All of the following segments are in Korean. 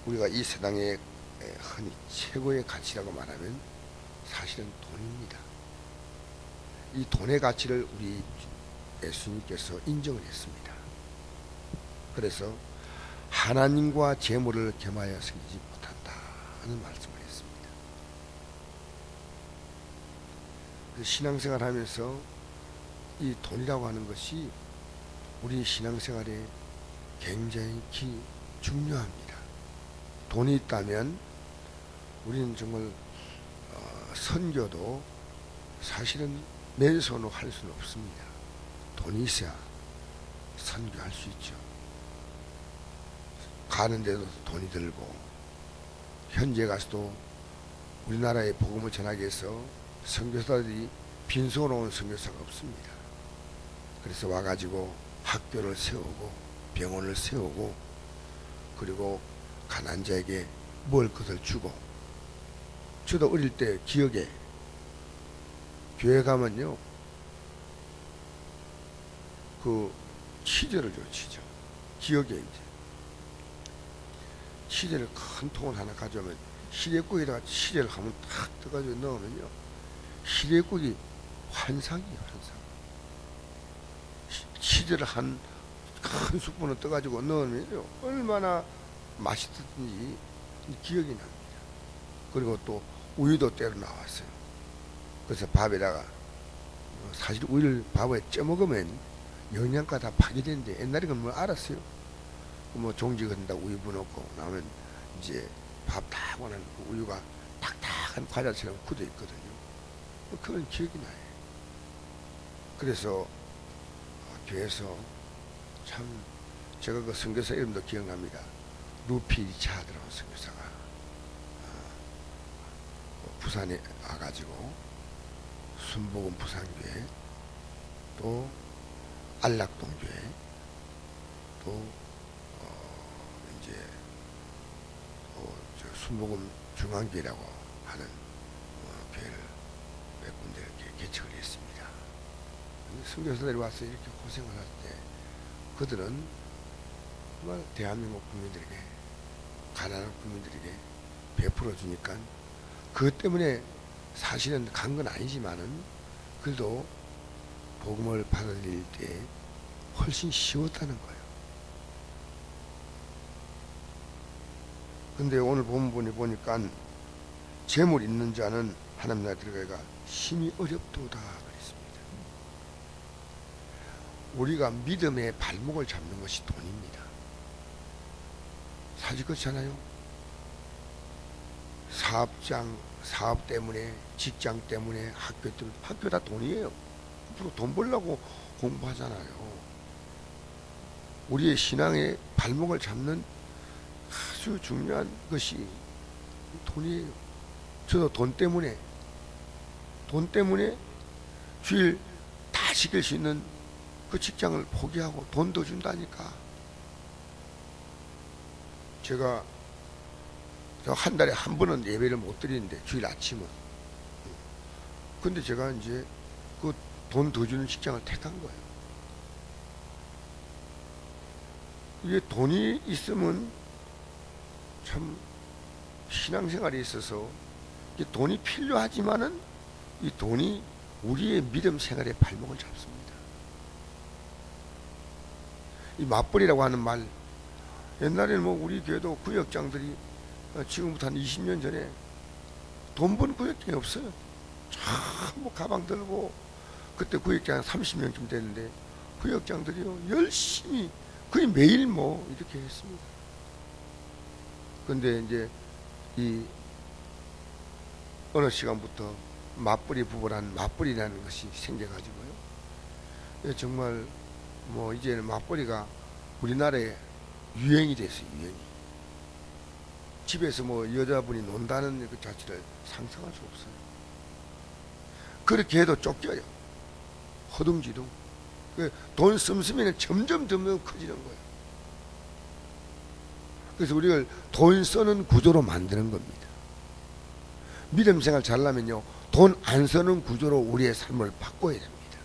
우리가 이 세상에 흔히 최고의 가치라고 말하면 사실은 돈입니다. 이 돈의 가치를 우리 예수님께서 인정을 했습니다. 그래서 하나님과 재물을 겸하여 섬기지 못한다 하는 말씀을 했습니다. 신앙생활 하면서 이 돈이라고 하는 것이 우리 신앙생활에 굉장히 중요합니다. 돈이 있다면 우리는 정말 선교도 사실은 맨손으로 할 수는 없습니다. 돈이 있어야 선교할 수 있죠. 가는데도 돈이 들고, 현재 가서도 우리나라에 복음을 전하기 위해서 선교사들이 빈손으로 온 선교사가 없습니다. 그래서 와가지고 학교를 세우고 병원을 세우고, 그리고 가난한 자에게 먹을 것을 주고. 저도 어릴 때 기억에 교회 가면요, 그 치즈를 줘, 치즈. 기억에 이제 치즈를 큰 통을 하나 가져오면 시래국에다가 치즈를 한번 탁 떠가지고 넣으면요, 시래국이 환상이에요, 환상. 치즈를 한 큰 스푼을 떠가지고 넣으면요, 얼마나 맛있던지 기억이 납니다. 그리고 또 우유도 때로 나왔어요. 그래서 밥에다가, 사실 우유를 밥에 쪄 먹으면 영양가 다 파괴되는데, 옛날에 그건 뭐 알았어요. 뭐 종지 건다고 우유 부어놓고 나면 이제 밥 다 하고 나면 그 우유가 딱딱한 과자처럼 굳어 있거든요. 그건 기억이 나요. 그래서 교회에서 참, 제가 그 선교사 이름도 기억납니다. 루피 리차드라고 선교사가 부산에 와가지고 순복음 부산교회, 또 안락동교회, 또 이제 저 순복음 중앙교회라고 하는 교회를 몇 군데 이렇게 개척을 했습니다. 선교사들이 와서 이렇게 고생을 할 때 그들은 정말 대한민국 국민들에게, 가난한 국민들에게 베풀어 주니까, 그것 때문에 사실은 간 건 아니지만은 그래도 복음을 받을 때 훨씬 쉬웠다는 거예요. 근데 오늘 본문에 보니까 재물 있는 자는 하나님 나라에 들어가기가 심히 어렵도다 그랬습니다. 우리가 믿음의 발목을 잡는 것이 돈입니다. 사실 그렇잖아요. 사업 때문에, 직장 때문에, 학교 때문에, 학교 다 돈이에요. 앞으로 돈 벌려고 공부하잖아요. 우리의 신앙의 발목을 잡는 아주 중요한 것이 돈이에요. 저도 돈 때문에 주일 다 지킬 수 있는 그 직장을 포기하고 돈 더 준다니까. 제가 한 달에 한 번은 예배를 못 드리는데, 주일 아침은. 근데 제가 이제 그 돈 더 주는 직장을 택한 거예요. 이게 돈이 있으면 참 신앙생활에 있어서 돈이 필요하지만은 이 돈이 우리의 믿음 생활의 발목을 잡습니다. 이 맞벌이라고 하는 말, 옛날에는 뭐 우리 교회도 구역장들이 지금부터 한 20년 전에 돈 번 구역장이 없어요. 전부 가방 들고, 그때 구역장 30명쯤 됐는데 구역장들이요 열심히 거의 매일 뭐 이렇게 했습니다. 근데 이제 이 어느 시간부터 맞벌이 부부란 맞벌이라는 것이 생겨가지고요, 정말 뭐 이제는 맞벌이가 우리나라에 유행이 됐어요. 유행이. 집에서 뭐 여자분이 논다는 그 자체를 상상할 수 없어요. 그렇게 해도 쫓겨요. 허둥지둥. 돈 씀씀이는 점점 커지는 거예요. 그래서 우리가 돈 쓰는 구조로 만드는 겁니다. 믿음 생활 잘하면요, 돈 안 쓰는 구조로 우리의 삶을 바꿔야 됩니다.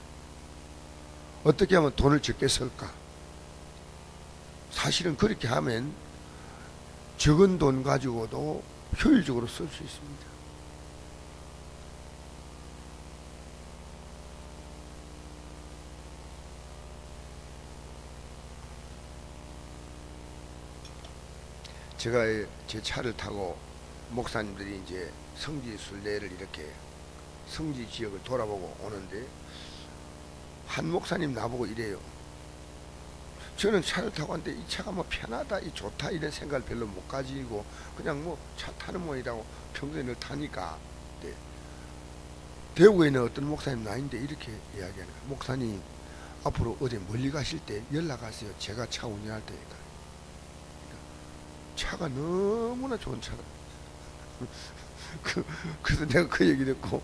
어떻게 하면 돈을 적게 쓸까? 사실은 그렇게 하면 적은 돈 가지고도 효율적으로 쓸 수 있습니다. 제가 제 차를 타고 목사님들이 이제 성지 순례를 이렇게 성지 지역을 돌아보고 오는데 한 목사님 나보고 이래요. 저는 차를 타고 왔는데 이 차가 뭐 편하다, 이 좋다 이런 생각을 별로 못 가지고 그냥 뭐 차 타는 모양이라고 평소에 늘 타니까. 네. 대구에 있는 어떤 목사님 나인데 이렇게 이야기하는 거예요. 목사님 앞으로 어디 멀리 가실 때 연락하세요. 제가 차 운전할 테니까. 차가 너무나 좋은 차다. 그래서 내가 그 얘기 듣고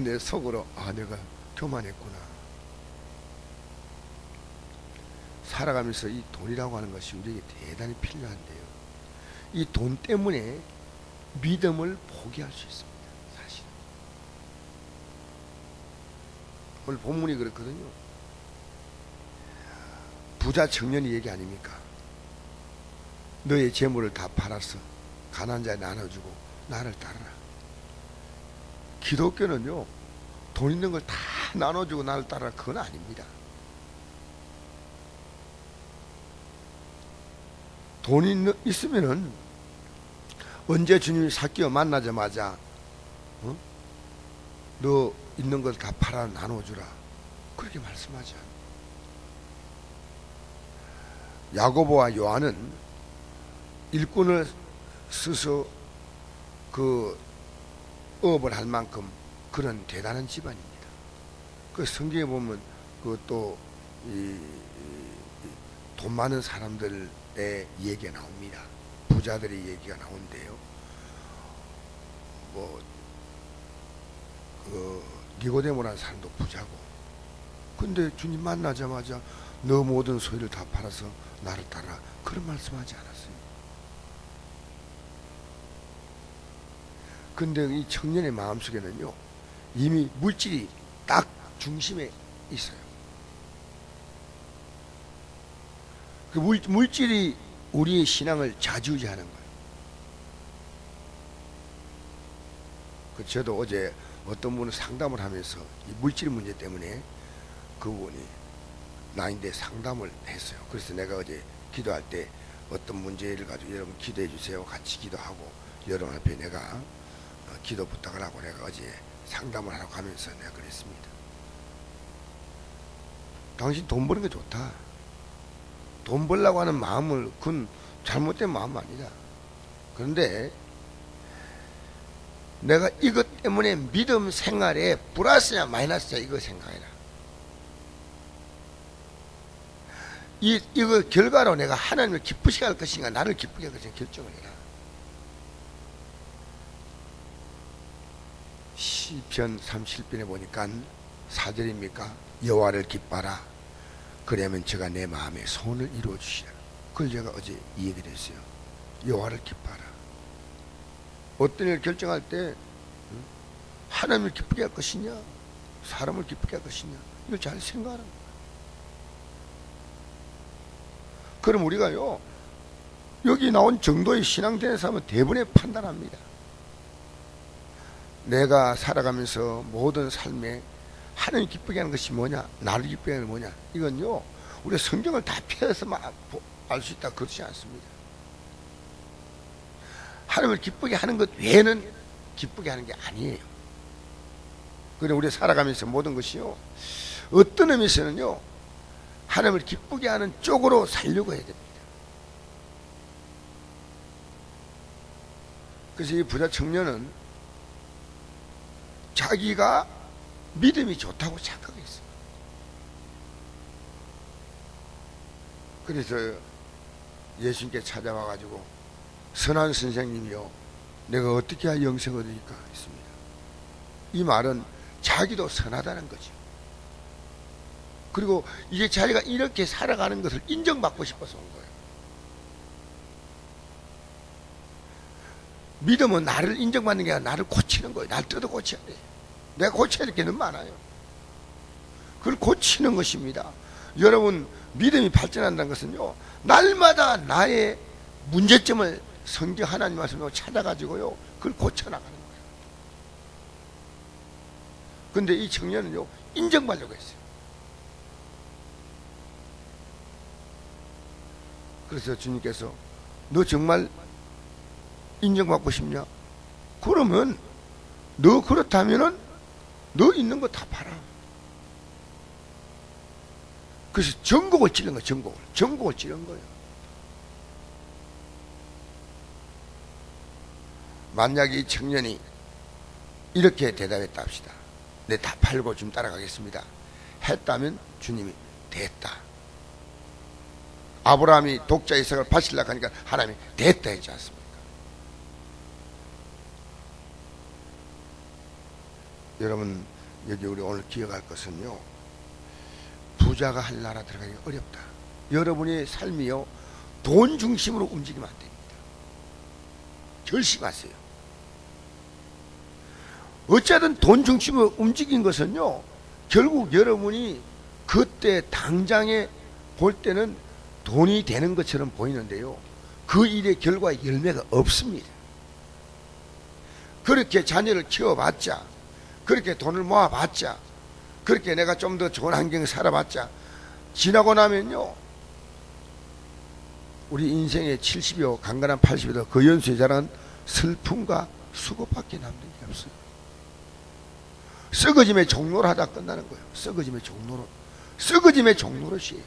내 속으로 내가 교만했구나. 살아가면서 이 돈이라고 하는 것이 우리에게 대단히 필요한데요. 이 돈 때문에 믿음을 포기할 수 있습니다. 사실 오늘 본문이 그렇거든요. 부자 청년이 얘기 아닙니까? 너의 재물을 다 팔아서 가난한 자에 나눠주고 나를 따르라. 기독교는요, 돈 있는 걸 다 나눠주고 나를 따르라, 그건 아닙니다. 돈이 있으면은 언제 주님이 사귀어 만나자마자 너 있는 걸 다 팔아 나눠주라, 그렇게 말씀하지 않아요. 야고보와 요한은 일꾼을 써서 그 업을 할 만큼 그런 대단한 집안입니다. 그 성경에 보면 그 또 돈 많은 사람들의 얘기가 나옵니다. 부자들의 얘기가 나오는데요. 니고데모라는 사람도 부자고, 근데 주님 만나자마자 너 모든 소유를 다 팔아서 나를 따라, 그런 말씀하지 않았어요. 근데 이 청년의 마음속에는요, 이미 물질이 딱 중심에 있어요. 그 물질이 우리의 신앙을 좌지우지하는 거예요. 저도 어제 어떤 분을 상담을 하면서 이 물질 문제 때문에 그분이 나인데 상담을 했어요. 그래서 내가 어제 기도할 때 어떤 문제를 가지고 여러분 기도해 주세요, 같이 기도하고 여러분 앞에 내가 기도 부탁을 하고 내가 어제 상담을 하러 가면서 내가 그랬습니다. 당신 돈 버는 게 좋다. 돈 벌려고 하는 마음을, 그건 잘못된 마음 아니다. 그런데 내가 이것 때문에 믿음 생활에 플러스냐 마이너스냐 이거 생각해라. 이거 결과로 내가 하나님을 기쁘시게 할 것인가 나를 기쁘게 할 것인가 결정을 해라. 시편 37편에 보니까 4절입니까? 여호와를 기뻐하라. 그러면 제가 내 마음의 소원을 이루어 주시라. 그걸 제가 어제 이 얘기를 했어요. 여호와를 기뻐하라. 어떤 일을 결정할 때 하나님을 기쁘게 할 것이냐, 사람을 기쁘게 할 것이냐, 이걸 잘 생각하는 거예요. 그럼 우리가요, 여기 나온 정도의 신앙되는 사람은 대부분의 판단합니다. 내가 살아가면서 모든 삶에 하나님 기쁘게 하는 것이 뭐냐, 나를 기쁘게 하는 게 뭐냐, 이건요 우리 성경을 다 펴서만 알 수 있다, 그렇지 않습니다. 하나님을 기쁘게 하는 것 외에는 기쁘게 하는 게 아니에요. 그래 우리 살아가면서 모든 것이요, 어떤 의미에서는요 하나님을 기쁘게 하는 쪽으로 살려고 해야 됩니다. 그래서 이 부자 청년은 자기가 믿음이 좋다고 착각했어요. 그래서 예수님께 찾아와가지고 선한 선생님이요, 내가 어떻게 해야 영생을 얻을까 했습니다. 이 말은 자기도 선하다는 거죠. 그리고 이제 자기가 이렇게 살아가는 것을 인정받고 싶어서 온 거예요. 믿음은 나를 인정받는 게 아니라 나를 고치는 거예요. 나를 뜯어 고쳐야 돼요. 내가 고쳐야 될 게 너무 많아요. 그걸 고치는 것입니다. 여러분, 믿음이 발전한다는 것은요, 날마다 나의 문제점을 성경 하나님 말씀으로 찾아가지고요 그걸 고쳐나가는 거예요. 근데 이 청년은요 인정받려고 했어요. 그래서 주님께서 너 정말 인정받고 싶냐? 그러면 너 그렇다면은 너 있는 거 다 팔아. 그래서 전곡을 찌른 거예요. 전곡을 찌른 거예요. 만약에 이 청년이 이렇게 대답했다 합시다. 네, 다 팔고 좀 따라가겠습니다 했다면 주님이 됐다. 아브라함이 독자 이삭을 바치려고 하니까 하나님이 됐다 했지 않습니까? 여러분 여기 우리 오늘 기억할 것은요 부자가 할 나라 들어가기 어렵다. 여러분의 삶이요 돈 중심으로 움직이면 안 됩니다. 결심하세요. 어쨌든 돈 중심으로 움직인 것은요 결국 여러분이 그때 당장에 볼 때는 돈이 되는 것처럼 보이는데요 그 일의 결과의 열매가 없습니다. 그렇게 자녀를 키워봤자, 그렇게 돈을 모아봤자, 그렇게 내가 좀 더 좋은 환경에 살아봤자 지나고 나면요 우리 인생의 70여 강건한 80여 그 연수에 자란 슬픔과 수고밖에 남는 게 없어요. 썩어짐의 종로를 하다 끝나는 거예요. 썩어짐의 종로로. 썩어짐의 종로릇이에요.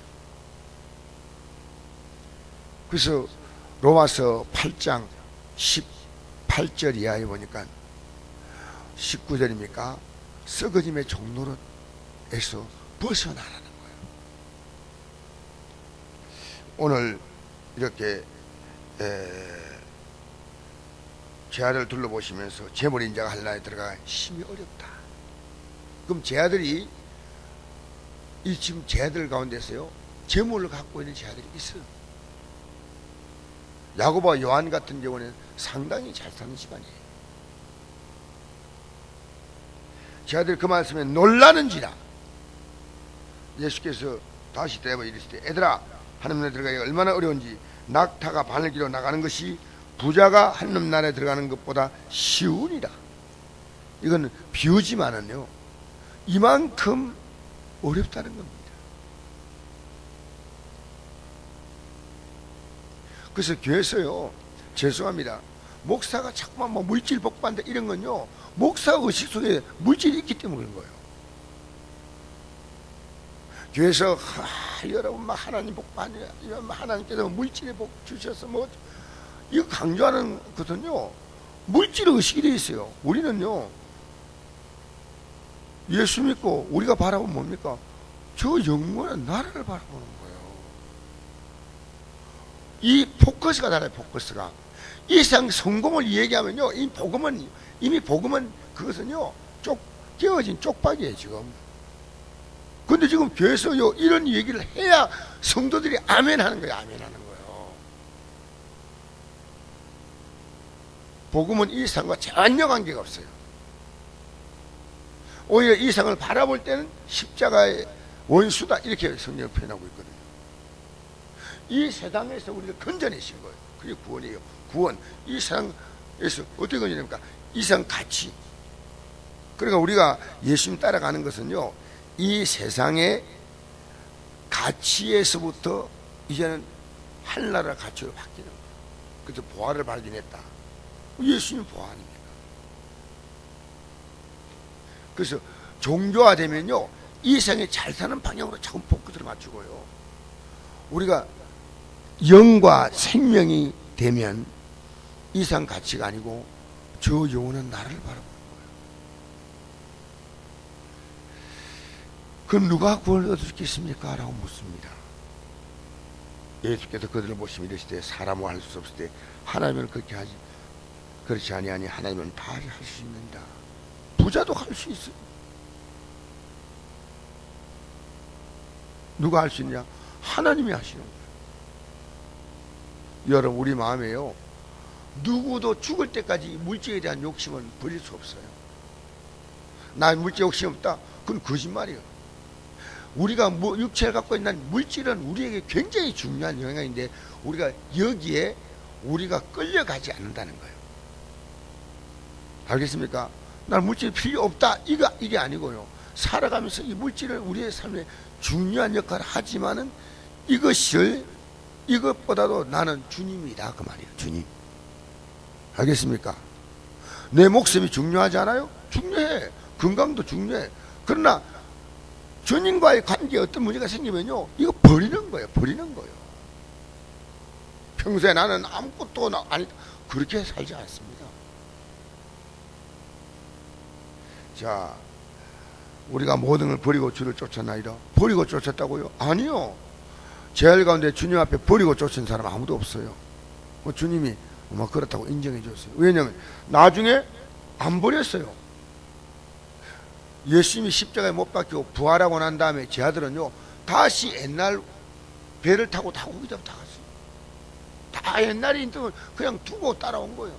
그래서 로마서 8장 18절 이하에 보니까 19절입니까? 썩어짐의 종로릇에서 벗어나라는 거예요. 오늘 이렇게 제 아들 둘러보시면서 재물인자가 할 나라에 들어가 심히 어렵다. 그럼 제 아들이 이 지금 제 아들 가운데서요 재물을 갖고 있는 제 아들이 있어요. 야고보와 요한 같은 경우는 상당히 잘 사는 집안이에요. 제 아들 그 말씀에 놀라는지라 예수께서 다시 대답을 이르시되 애들아 하나님 나라에 들어가기가 얼마나 어려운지 낙타가 바늘기로 나가는 것이 부자가 하나님 나라에 들어가는 것보다 쉬우니라. 이건 비유지만은요 이만큼 어렵다는 겁니다. 그래서 교회에서요 죄송합니다 목사가 자꾸만 뭐 물질 복받는다 이런 건요 목사 의식 속에 물질이 있기 때문에 그런 거예요. 교회에서 여러분 막 하나님 복받냐 하나님께서 물질의 복 주셔서 뭐 이거 강조하는 것은요 물질 의식이 되어 있어요. 우리는요 예수 믿고 우리가 바라보면 뭡니까? 저 영원한 나라를 바라보는 거예요. 이 포커스가 달라요. 포커스가 이 세상 성공을 얘기하면요 이미 복음은 그것은요 깨어진 쪽박이에요 지금. 근데 지금 교회에서요 이런 얘기를 해야 성도들이 아멘 하는 거예요. 아멘 하는 거예요. 복음은 이 세상과 전혀 관계가 없어요. 오히려 이 세상을 바라볼 때는 십자가의 원수다 이렇게 성경을 표현하고 있거든요. 이 세상에서 우리를 건져내신 거예요. 그게 구원이에요. 구원. 이 세상에서 어떻게 건져냅니까? 이 세상 가치. 그러니까 우리가 예수님 따라가는 것은요 이 세상의 가치에서부터 이제는 하늘나라 가치로 바뀌는 거예요. 그래서 보화를 발견했다. 예수님 보화 아닙니까? 그래서 종교화되면요 이 세상에 잘 사는 방향으로 자꾸 포커스를 맞추고요 우리가 영과 생명이 되면 이 세상 가치가 아니고 저 영원한 나라를 바라보는 거예요. 그럼 누가 구원을 얻을 수 있겠습니까? 라고 묻습니다. 예수께서 그들을 보시며 이르시되 사람은 할 수 없을 때 하나님은 그렇지 아니하니 하나님은 다 할 수 있는다. 부자도 할 수 있어요. 누가 할 수 있냐? 하나님이 하시는 거예요. 여러분 우리 마음에요 누구도 죽을 때까지 물질에 대한 욕심은 버릴 수 없어요. 나 물질 욕심 없다? 그건 거짓말이에요. 우리가 육체를 갖고 있는 물질은 우리에게 굉장히 중요한 영향인데 우리가 여기에 우리가 끌려가지 않는다는 거예요. 알겠습니까? 난 물질 필요 없다 이게 아니고요. 살아가면서 이 물질을 우리의 삶에 중요한 역할을 하지만은 이것보다도 나는 주님이다 그 말이에요. 주님. 알겠습니까? 내 목숨이 중요하지 않아요? 중요해. 건강도 중요해. 그러나 주님과의 관계에 어떤 문제가 생기면요, 이거 버리는 거예요. 버리는 거예요. 평소에 나는 아무것도 아니, 그렇게 살지 않습니다. 자, 우리가 모든 걸 버리고 주를 쫓았나이다. 버리고 쫓았다고요? 아니요. 제일 가운데 주님 앞에 버리고 쫓은 사람 아무도 없어요. 주님이 그렇다고 인정해 줬어요. 왜냐하면 나중에 안 버렸어요. 예수님이 십자가에 못 박히고 부활하고 난 다음에 제 아들은요, 다시 옛날 배를 타고 타국이 좀 타갔어요. 다 옛날에 인정을 그냥 두고 따라온 거예요.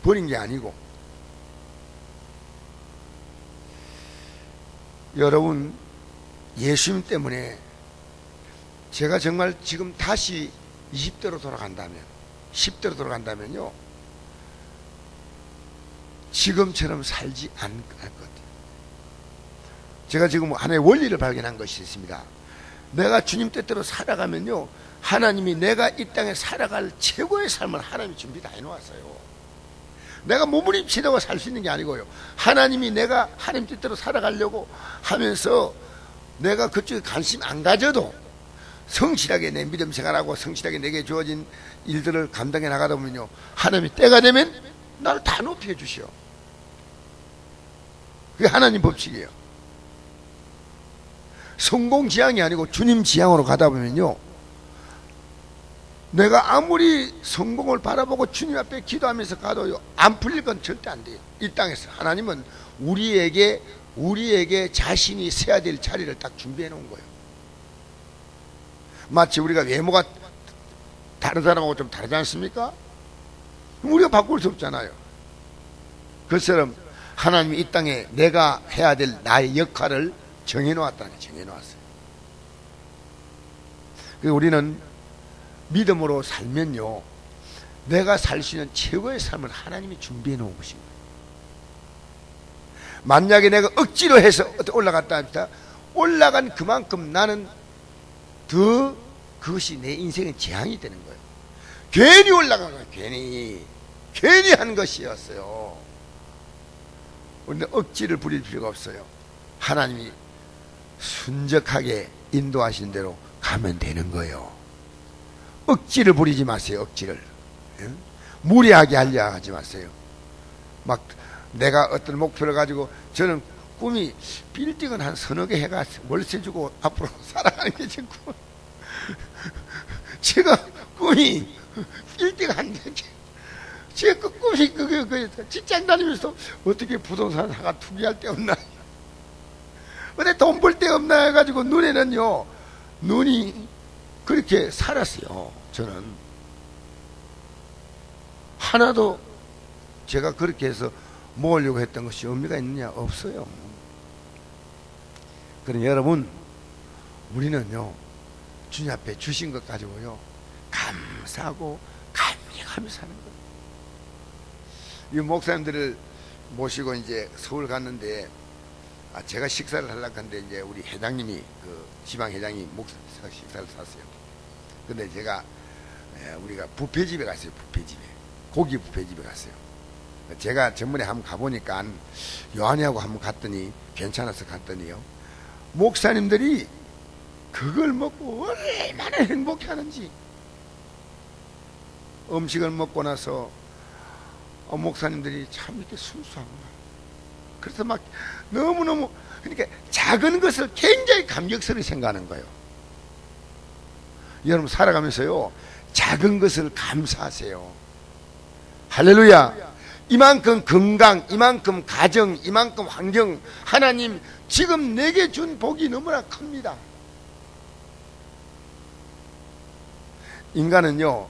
버린 게 아니고. 여러분, 예수님 때문에 제가 정말 지금 다시 20대로 돌아간다면, 10대로 돌아간다면요, 지금처럼 살지 않을 것 같아요. 제가 지금 하나의 원리를 발견한 것이 있습니다. 내가 주님 뜻대로 살아가면요, 하나님이 내가 이 땅에 살아갈 최고의 삶을 하나님이 준비 다 해놓았어요. 내가 몸부림치다가 살 수 있는 게 아니고요, 하나님이 내가 하나님 뜻대로 살아가려고 하면서 내가 그쪽에 관심 안 가져도 성실하게 내 믿음 생활하고 성실하게 내게 주어진 일들을 감당해 나가다 보면요, 하나님이 때가 되면 나를 다 높여 주시오. 그게 하나님 법칙이에요. 성공 지향이 아니고 주님 지향으로 가다 보면요, 내가 아무리 성공을 바라보고 주님 앞에 기도하면서 가도요, 안 풀릴 건 절대 안 돼요. 이 땅에서 하나님은 우리에게 자신이 서야 될 자리를 딱 준비해 놓은 거예요. 마치 우리가 외모가 다른 사람하고 좀 다르지 않습니까? 우리가 바꿀 수 없잖아요. 그처럼 하나님이 이 땅에 내가 해야 될 나의 역할을 정해놓았다는 게 정해놓았어요. 그래서 우리는 믿음으로 살면요, 내가 살 수 있는 최고의 삶을 하나님이 준비해 놓은 것입니다. 만약에 내가 억지로 해서 올라갔다 합니다. 올라간 그만큼 나는 더 그것이 내 인생의 재앙이 되는 거예요. 괜히 올라간 거예요. 괜히 한 것이었어요. 우리는 억지를 부릴 필요가 없어요. 하나님이 순적하게 인도하신 대로 가면 되는 거예요. 억지를 부리지 마세요. 억지를. 무리하게 하려 하지 마세요. 막 내가 어떤 목표를 가지고, 저는 꿈이 빌딩은 한 서너 개 해가 월세 주고 앞으로 살아가는 게 제 꿈. 제가 꿈이 빌딩 한 개. 제 그 꿈이 그게 직장 다니면서 어떻게 부동산 사가 투기할 데 없나, 어디 돈 벌 데 없나 해가지고 눈에는요, 눈이 그렇게 살았어요. 저는 하나도 제가 그렇게 해서 모으려고 했던 것이 의미가 있느냐? 없어요. 그러니 여러분, 우리는요, 주님 앞에 주신 것 가지고요, 감사하고 감격하며 사는 거예요. 이 목사님들을 모시고 이제 서울 갔는데, 제가 식사를 하려고 하는데, 이제 우리 회장님이, 그 지방회장이 식사를 샀어요. 근데 제가, 우리가 뷔페집에 갔어요. 뷔페집에. 고기 뷔페집에 갔어요. 제가 전번에 한번 가보니까 요한이하고 한번 갔더니 괜찮아서 갔더니요, 목사님들이 그걸 먹고 얼마나 행복해 하는지. 음식을 먹고 나서 목사님들이 참 이렇게 순수하구나. 그래서 막 너무너무, 그러니까 작은 것을 굉장히 감격스럽게 생각하는 거예요. 여러분, 살아가면서요, 작은 것을 감사하세요. 할렐루야. 이만큼 건강, 이만큼 가정, 이만큼 환경, 하나님 지금 내게 준 복이 너무나 큽니다. 인간은요,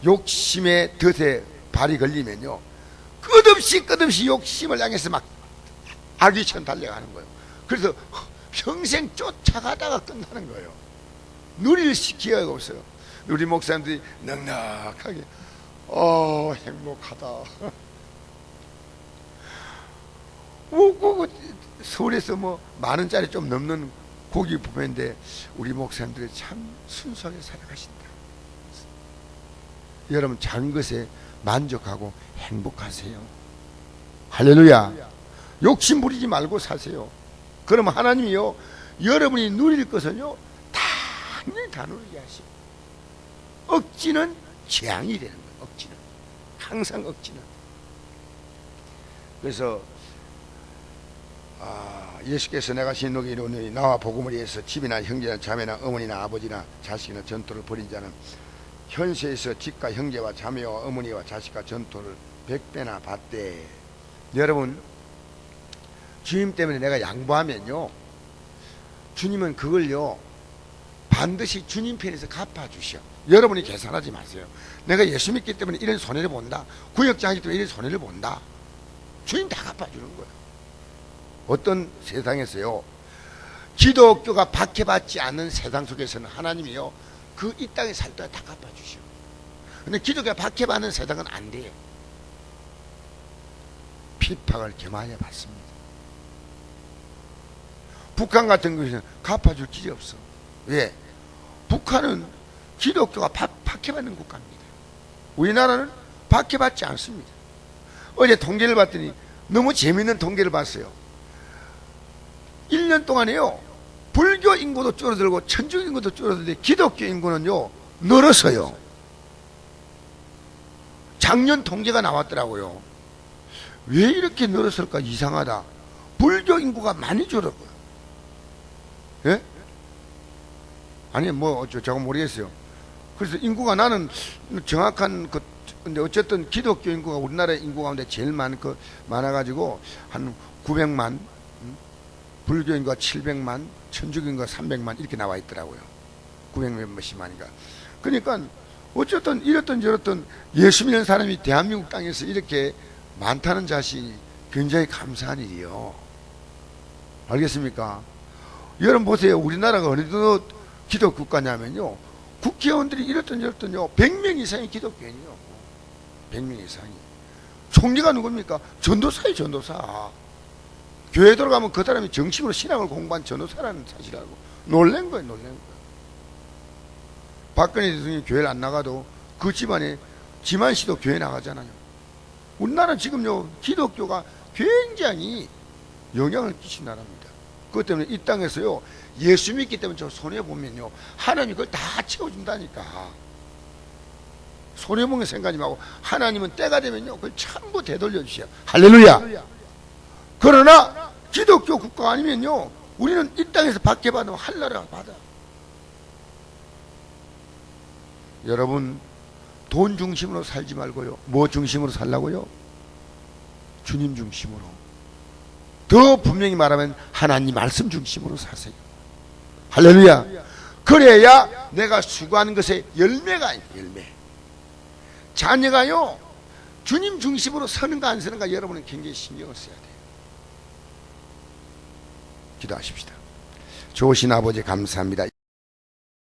욕심의 덫에 발이 걸리면요, 끝없이 욕심을 향해서 막 아기처럼 달려가는 거예요. 그래서 평생 쫓아가다가 끝나는 거예요. 누릴 기회가 없어요. 우리 목사님들이 넉넉하게 행복하다. 뭐, 서울에서 뭐 만 원짜리 좀 넘는 고기 부페인데 우리 목사님들이 참 순수하게 살아가신다. 여러분 작은 것에 만족하고 행복하세요. 할렐루야. 욕심 부리지 말고 사세요. 그러면 하나님이요 여러분이 누릴 것은요 당연히 다 누리게 하시고, 억지는 재앙이 되는 거예요. 억지는 항상 억지는. 그래서 예수께서 내가 진노에 이르노니 나와 복음을 위해서 집이나 형제나 자매나 어머니나 아버지나 자식이나 전토를 벌인 자는 현세에서 집과 형제와 자매와 어머니와 자식과 전토를 100배나 받되. 여러분 주님 때문에 내가 양보하면요 주님은 그걸요 반드시 주님 편에서 갚아주셔. 여러분이 계산하지 마세요. 내가 예수 믿기 때문에 이런 손해를 본다, 구역장 하기 때문에 이런 손해를 본다. 주님 다 갚아주는 거예요. 어떤 세상에서요 기독교가 박해받지 않는 세상 속에서는 하나님이요 그 이 땅에 살 동안 다 갚아주셔. 근데 기독교가 박해받는 세상은 안 돼요. 핍박을 겸하여 받습니다. 북한 같은 것은 갚아줄 길이 없어. 왜? 북한은 기독교가 박해받는 국가입니다. 우리나라는 박해받지 않습니다. 어제 통계를 봤더니 너무 재미있는 통계를 봤어요. 1년 동안에요 불교 인구도 줄어들고 천주교 인구도 줄어들는데 기독교 인구는요 늘었어요. 작년 통계가 나왔더라고요. 왜 이렇게 늘었을까 이상하다. 불교 인구가 많이 줄었고요. 예? 아니 뭐 저거 모르겠어요. 그래서 인구가 나는 정확한 근데 어쨌든 기독교 인구가 우리나라 인구 가운데 제일 많아가지고 한 900만, 불교 인구가 700만, 천주교 인구가 300만 이렇게 나와 있더라고요. 900몇십만인가. 그러니까 어쨌든 이랬든 저랬든 예수 믿는 사람이 대한민국 땅에서 이렇게 많다는 자식이 굉장히 감사한 일이요. 알겠습니까? 여러분 보세요. 우리나라가 어느 정도 기독 국가냐면요 국회의원들이 이랬든 저랬든요 100명 이상의 기독교인이요. 100명 이상이. 총리가 누굽니까? 전도사예요. 전도사. 교회 들어가면 그 사람이 정식으로 신앙을 공부한 전도사라는 사실을 알고 놀란 거예요. 놀란 거예요. 박근혜 대통령이 교회를 안 나가도 그 집안에 지만 씨도 교회 나가잖아요. 우리나라는 지금요 기독교가 굉장히 영향을 끼친 나라입니다. 그것 때문에 이 땅에서요 예수 믿기 때문에 저 손해보면요 하나님이 그걸 다 채워준다니까. 손해보는 생각하지 말고 하나님은 때가 되면요 그걸 전부 되돌려 주셔. 할렐루야. 그러나 기독교 국가 아니면요 우리는 이 땅에서 박해받으면 한나라가 받아. 여러분 돈 중심으로 살지 말고요 뭐 중심으로 살라고요? 주님 중심으로. 더 분명히 말하면 하나님 말씀 중심으로 사세요. 할렐루야. 그래야 내가 수고하는 것에 열매가 열매. 자녀가요 주님 중심으로 서는가 안 서는가 여러분은 굉장히 신경을 써야 돼요. 기도하십시다. 좋으신 아버지 감사합니다.